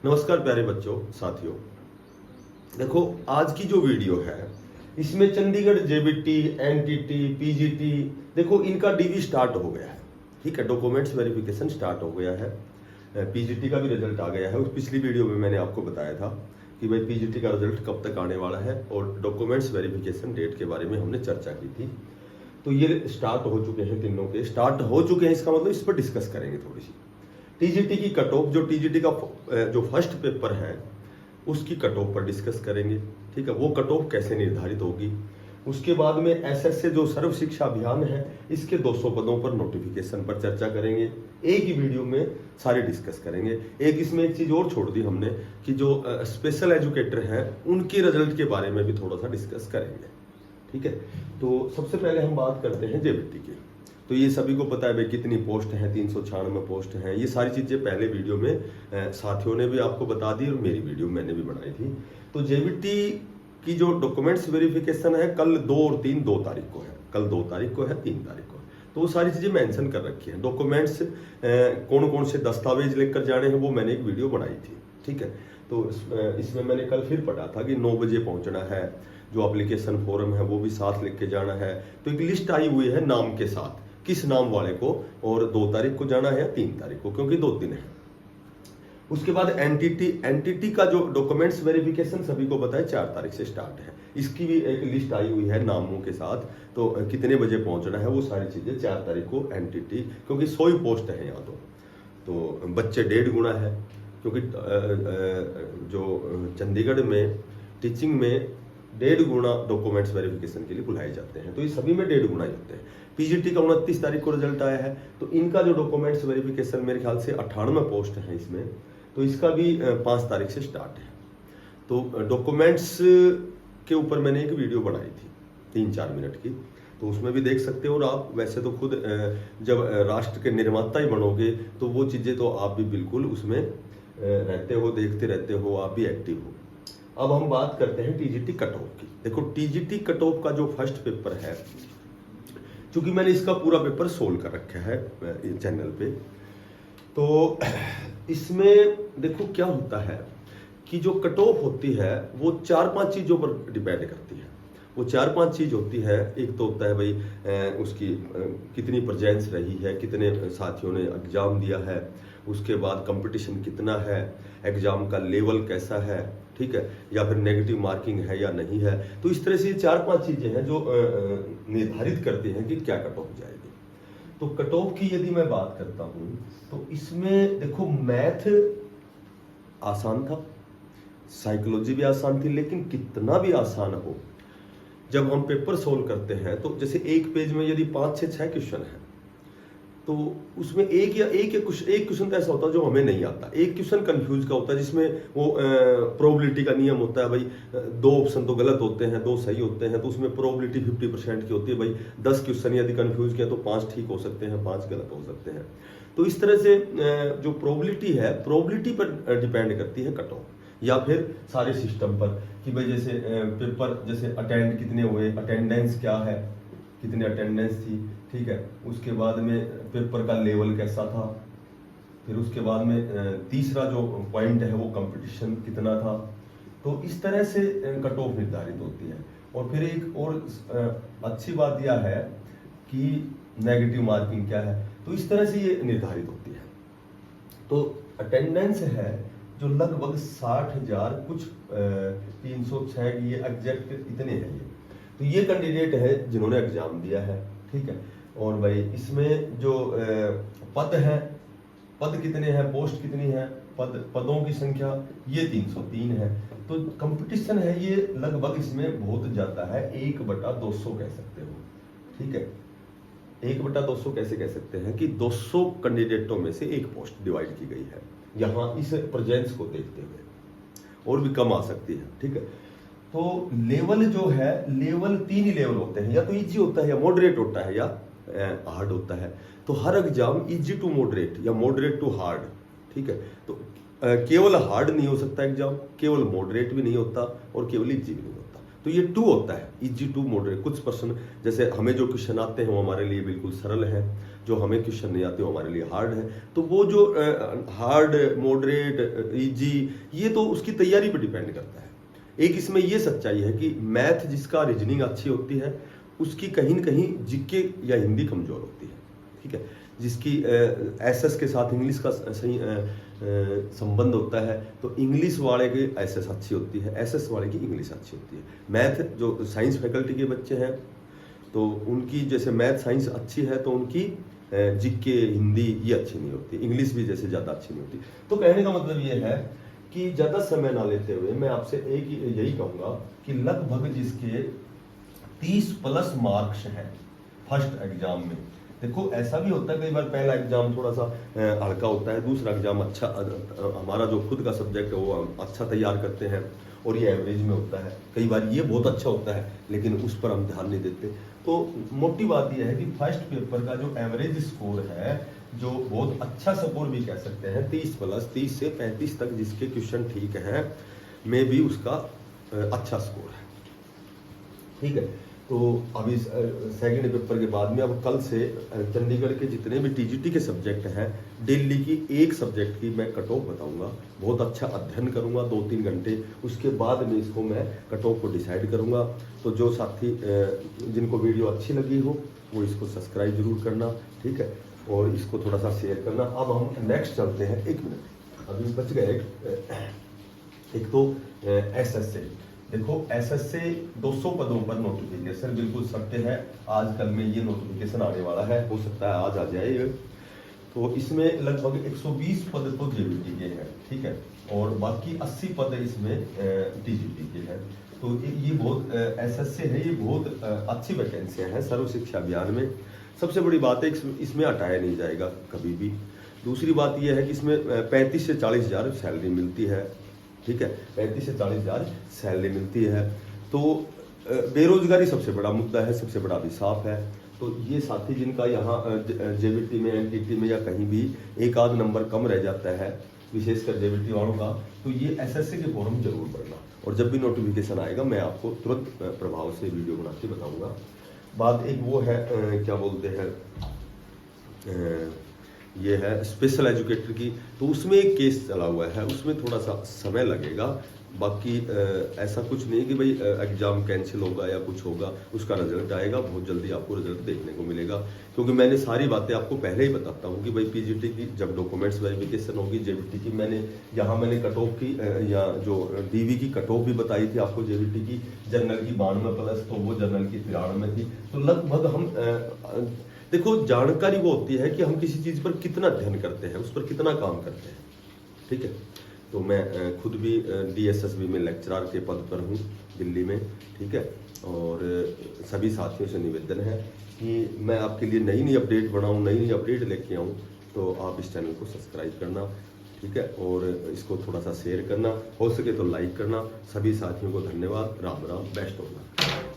नमस्कार प्यारे बच्चों साथियों। देखो आज की जो वीडियो है इसमें चंडीगढ़ जेबीटी, एनटीटी, पीजीटी, देखो इनका डीवी स्टार्ट हो गया है। ठीक है, डॉक्यूमेंट्स वेरिफिकेशन स्टार्ट हो गया है। पीजीटी का भी रिजल्ट आ गया है। उस पिछली वीडियो में मैंने आपको बताया था कि भाई पीजीटी का रिजल्ट कब तक आने वाला है और डॉक्यूमेंट्स वेरिफिकेशन डेट के बारे में हमने चर्चा की थी। तो ये स्टार्ट हो चुके हैं, तीनों के स्टार्ट हो चुके हैं। इसका मतलब इस पर डिस्कस करेंगे थोड़ी सी। टीजीटी की कट ऑफ, जो टीजीटी का जो फर्स्ट पेपर है उसकी कट ऑफ पर डिस्कस करेंगे। ठीक है, वो कट ऑफ कैसे निर्धारित होगी। उसके बाद में एसएसए जो सर्व शिक्षा अभियान है इसके 200 पदों पर नोटिफिकेशन पर चर्चा करेंगे। एक ही वीडियो में सारे डिस्कस करेंगे। इसमें एक चीज और छोड़ दी हमने कि जो स्पेशल एजुकेटर हैं उनके रिजल्ट के बारे में भी थोड़ा सा डिस्कस करेंगे। ठीक है, तो सबसे पहले हम बात करते हैं जेबीटी की। तो ये सभी को पता है भाई कितनी पोस्ट हैं, 396 पोस्ट हैं। ये सारी चीजें पहले वीडियो में साथियों ने भी आपको बता दी और मेरी वीडियो मैंने भी बनाई थी। तो जेबीटी की जो डॉक्यूमेंट्स वेरिफिकेशन है कल 2 और 3 2 तारीख को है। कल 2 तारीख को है, 3 तारीख को। तो वो सारी चीजें मेंशन कर रखी हैं। डॉक्यूमेंट्स कौन कौन से दस्तावेज लेकर जाने हैं वो मैंने एक वीडियो बनाई थी। ठीक है, तो इसमें मैंने कल फिर पढ़ा था कि 9 बजे पहुंचना है, जो एप्लीकेशन फॉर्म है वो भी साथ लेके जाना है। तो एक लिस्ट आई हुई है नाम के साथ, किस नाम वाले को, और 2 तारीख को जाना है या 3 तारीख को, क्योंकि 2 दिन है। उसके बाद एनटीटी का जो डॉक्यूमेंट्स वेरिफिकेशन सभी को पता है 4 तारीख से स्टार्ट है। इसकी भी एक लिस्ट आई हुई है नामों के साथ। तो कितने बजे पहुंचना है वो सारी चीजें 4 तारीख को एनटीटी, क्योंकि 100 ही पोस्ट है यहाँ तो बच्चे 1.5 गुना है। क्योंकि जो चंडीगढ़ में टीचिंग में 1.5 गुना डॉक्यूमेंट्स वेरिफिकेशन के लिए बुलाए जाते हैं। तो ये सभी में 1.5 गुना ही होते हैं। पीजीटी का 29 तारीख को रिजल्ट आया है। तो इनका जो डॉक्यूमेंट्स वेरिफिकेशन मेरे ख्याल से 98 पोस्ट है इसमें। तो इसका भी 5 तारीख से स्टार्ट है। तो डॉक्यूमेंट्स के ऊपर मैंने एक वीडियो बनाई थी 3-4 मिनट की, तो उसमें भी देख सकते हो। और आप वैसे तो खुद जब राष्ट्र के निर्माता ही बनोगे तो वो चीज़ें तो आप भी बिल्कुल उसमें रहते हो, देखते रहते हो, आप भी एक्टिव हो। अब हम बात करते हैं टीजीटी कट ऑफ की। देखो टीजीटी कट ऑफ का जो फर्स्ट पेपर है, चूंकि मैंने इसका पूरा पेपर सोल्व कर रखा है चैनल पे, तो इसमें देखो क्या होता है कि जो कट ऑफ होती है वो 4-5 चीजों पर डिपेंड करती है। वो 4-5 चीज होती है। एक तो होता है भाई उसकी कितनी प्रेजेंस रही है, कितने साथियों ने एग्जाम दिया है, उसके बाद कंपटीशन कितना है, एग्जाम का लेवल कैसा है, ठीक है, या फिर नेगेटिव मार्किंग है या नहीं है। तो इस तरह से 4-5 चीजें हैं जो निर्धारित करती हैं कि क्या कट ऑफ जाएगी। तो कट ऑफ की यदि मैं बात करता हूं तो इसमें देखो मैथ आसान था, साइकोलॉजी भी आसान थी, लेकिन कितना भी आसान हो जब हम पेपर सोल्व करते हैं तो जैसे एक पेज में यदि 5-6 क्वेश्चन है तो उसमें एक क्वेश्चन तो ऐसा होता है जो हमें नहीं आता। एक क्वेश्चन कंफ्यूज का होता है जिसमें वो प्रोबेबिलिटी का नियम होता है भाई 2 ऑप्शन तो गलत होते हैं, 2 सही होते हैं, तो उसमें प्रोबेबिलिटी 50% की होती है। भाई 10 क्वेश्चन यदि कंफ्यूज किया तो 5 ठीक हो सकते हैं, 5 गलत हो सकते हैं। तो इस तरह से जो प्रोबेबिलिटी है, प्रोबेबिलिटी पर डिपेंड करती है कट ऑफ, या फिर सारे सिस्टम पर कि भाई जैसे पेपर जैसे अटेंड कितने हुए, अटेंडेंस क्या है, कितनी अटेंडेंस थी, ठीक है, उसके बाद में पेपर का लेवल कैसा था, फिर उसके बाद में तीसरा जो पॉइंट है वो कंपटीशन कितना था। तो इस तरह से कट ऑफ निर्धारित होती है। और फिर एक और अच्छी बात यह है कि नेगेटिव मार्किंग क्या है। तो इस तरह से ये निर्धारित होती है। तो अटेंडेंस है जो लगभग 60,000 कुछ 306 ये एग्जैक्ट इतने हैं ये। तो ये कैंडिडेट है जिन्होंने एग्जाम दिया है, ठीक है। और भाई इसमें जो पद है, पद कितने हैं, पोस्ट कितनी है, पदों की संख्या ये 303 है। तो कंपटीशन है ये लगभग इसमें बहुत ज्यादा है, 1/200 कह सकते हो, ठीक है। 1/200 कैसे कह सकते हैं कि 200 कैंडिडेटों में से एक पोस्ट डिवाइड की गई है यहाँ इस प्रेजेंस को देखते हुए, और भी कम आ सकती है, ठीक है। तो लेवल जो है, लेवल 3 ही लेवल होते हैं, या तो इजी होता है या मॉडरेट होता है या हार्ड होता है। तो हर एग्जाम इजी टू मॉडरेट या मॉडरेट टू हार्ड, ठीक है। तो केवल हार्ड नहीं हो सकता एग्जाम, केवल मॉडरेट भी नहीं होता और केवल इजी भी नहीं होता। तो ये 2 होता है, इजी टू मॉडरेट। कुछ पर्सन जैसे हमें जो क्वेश्चन आते हैं वो हमारे लिए बिल्कुल सरल है, जो हमें क्वेश्चन नहीं आते वो हमारे लिए हार्ड है। तो वो जो हार्ड, मॉडरेट, इजी, ये तो उसकी तैयारी पर डिपेंड करता है। एक इसमें ये सच्चाई है कि मैथ जिसका रीजनिंग अच्छी होती है उसकी कहीं न कहीं जीके या हिंदी कमजोर होती है, ठीक है। जिसकी एसएस के साथ इंग्लिश का सही संबंध होता है तो इंग्लिश वाले की एसएस अच्छी होती है, एसएस वाले की इंग्लिश अच्छी होती है। मैथ जो साइंस फैकल्टी के बच्चे हैं तो उनकी जैसे मैथ साइंस अच्छी है तो उनकी जीके हिंदी ये अच्छी नहीं होती, इंग्लिश भी जैसे ज़्यादा अच्छी नहीं होती। तो कहने का मतलब ये है कि ज़्यादा समय ना लेते हुए मैं आपसे एक यही कहूँगा कि लगभग जिसके 30+ मार्क्स हैं फर्स्ट एग्जाम में, देखो ऐसा भी होता है कई बार पहला एग्जाम थोड़ा सा हल्का होता है, दूसरा एग्जाम अच्छा, हमारा जो खुद का सब्जेक्ट है वो अच्छा तैयार करते हैं और ये एवरेज में होता है। कई बार ये बहुत अच्छा होता है लेकिन उस पर हम ध्यान नहीं देते। तो मोटी बात यह है कि फर्स्ट पेपर का जो एवरेज स्कोर है, जो बहुत अच्छा स्कोर भी कह सकते हैं 30+, 30 से 35 तक जिसके क्वेश्चन ठीक हैं में भी उसका अच्छा स्कोर है, ठीक है। तो अभी सेकंड पेपर के बाद में अब कल से चंडीगढ़ के जितने भी टीजीटी के सब्जेक्ट हैं, दिल्ली की एक सब्जेक्ट की मैं कट ऑफ बताऊंगा, बहुत अच्छा अध्ययन करूंगा 2-3 घंटे, उसके बाद में इसको मैं कट ऑफ को डिसाइड करूंगा। तो जो साथी जिनको वीडियो अच्छी लगी हो वो इसको सब्सक्राइब जरूर करना, ठीक है, और इसको थोड़ा सा शेयर करना। अब हम नेक्स्ट चलते हैं, 1 मिनट अभी बच गए। एक तो एसएसए, देखो एसएसए 200 पदों पर नोटिफिकेशन बिल्कुल सत्य है, आजकल में ये नोटिफिकेशन आने वाला है, हो सकता है आज आ जाए। तो इसमें लगभग 120 पद तो जेबीटी के हैं, ठीक है, और बाकी 80 पद इसमें टीजीटी के हैं। तो ये बहुत एसएसए है, ये बहुत अच्छी वैकेंसियां हैं सर्व शिक्षा अभियान में। सबसे बड़ी बात है इसमें हटाया नहीं जाएगा कभी भी। दूसरी बात यह है कि इसमें 35 से 40 हज़ार सैलरी मिलती है, ठीक है, 35 से 40 हज़ार सैलरी मिलती है। तो बेरोजगारी सबसे बड़ा मुद्दा है, सबसे बड़ा अभिशाप है। तो ये साथी जिनका यहाँ जेबीटी में, एनटीटी में या कहीं भी एक आध नंबर कम रह जाता है, विशेषकर जेबीटी वालों का, तो ये एसएससी के फॉर्म जरूर भरना, और जब भी नोटिफिकेशन आएगा मैं आपको तुरंत प्रभाव से वीडियो बना के बताऊंगा। बात एक वो है क्या बोलते हैं, ये है स्पेशल एजुकेटर की, तो उसमें एक केस चला हुआ है, उसमें थोड़ा सा समय लगेगा। बाकी ऐसा कुछ नहीं कि भाई एग्जाम कैंसिल होगा या कुछ होगा, उसका रिजल्ट आएगा, बहुत जल्दी आपको रिजल्ट देखने को मिलेगा। क्योंकि मैंने सारी बातें आपको पहले ही बताता हूँ कि भाई पीजीटी की जब डॉक्यूमेंट्स वेरिफिकेशन होगी, जेबीटी की मैंने कट ऑफ की या जो डीवी की कट ऑफ भी बताई थी आपको, जेबीटी की जनरल की 92+, तो वो जनरल की 93 थी। तो लगभग हम देखो जानकारी वो होती है कि हम किसी चीज़ पर कितना अध्ययन करते हैं, उस पर कितना काम करते हैं, ठीक है। तो मैं खुद भी डीएसएसबी में लेक्चरर के पद पर हूँ दिल्ली में, ठीक है, और सभी साथियों से निवेदन है कि मैं आपके लिए नई नई अपडेट बनाऊँ, नई नई अपडेट लेके आऊँ, तो आप इस चैनल को सब्सक्राइब करना, ठीक है, और इसको थोड़ा सा शेयर करना, हो सके तो लाइक करना। सभी साथियों को धन्यवाद, राम राम, बेस्ट होगा।